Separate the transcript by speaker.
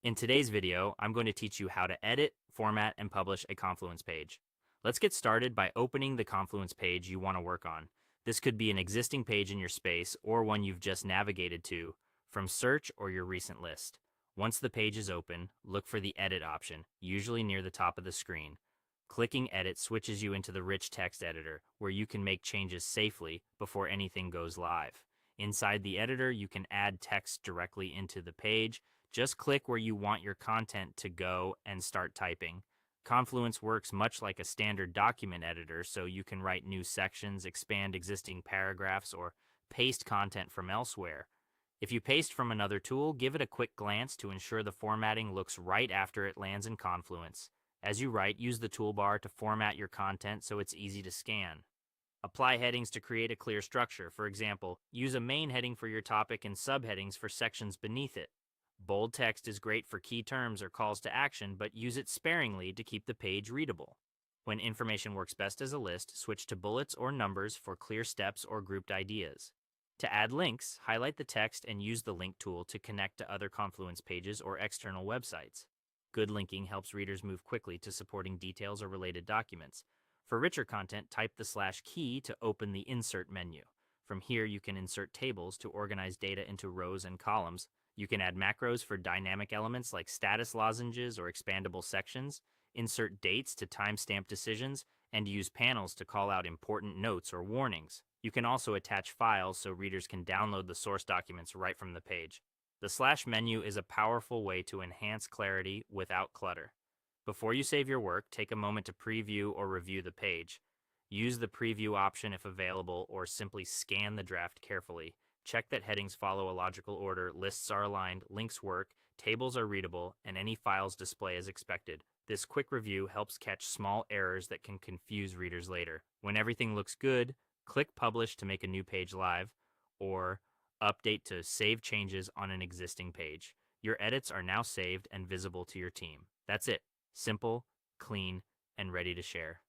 Speaker 1: In today's video, I'm going to teach you how to edit, format, and publish a Confluence page. Let's get started by opening the Confluence page you want to work on. This could be an existing page in your space or one you've just navigated to from search or your recent list. Once the page is open, look for the Edit option, usually near the top of the screen. Clicking Edit switches you into the rich text editor, where you can make changes safely before anything goes live. Inside the editor, you can add text directly into the page. Just click where you want your content to go and start typing. Confluence works much like a standard document editor, so you can write new sections, expand existing paragraphs, or paste content from elsewhere. If you paste from another tool, give it a quick glance to ensure the formatting looks right after it lands in Confluence. As you write, use the toolbar to format your content so it's easy to scan. Apply headings to create a clear structure. For example, use a main heading for your topic and subheadings for sections beneath it. Bold text is great for key terms or calls to action, but use it sparingly to keep the page readable. When information works best as a list, switch to bullets or numbers for clear steps or grouped ideas. To add links, highlight the text and use the link tool to connect to other Confluence pages or external websites. Good linking helps readers move quickly to supporting details or related documents. For richer content, type the /key to open the Insert menu. From here, you can insert tables to organize data into rows and columns. You can add macros for dynamic elements like status lozenges or expandable sections, insert dates to timestamp decisions, and use panels to call out important notes or warnings. You can also attach files so readers can download the source documents right from the page. The / menu is a powerful way to enhance clarity without clutter. Before you save your work, take a moment to preview or review the page. Use the preview option if available, or simply scan the draft carefully. Check that headings follow a logical order, lists are aligned, links work, tables are readable, and any files display as expected. This quick review helps catch small errors that can confuse readers later. When everything looks good, click Publish to make a new page live, or Update to save changes on an existing page. Your edits are now saved and visible to your team. That's it. Simple, clean, and ready to share.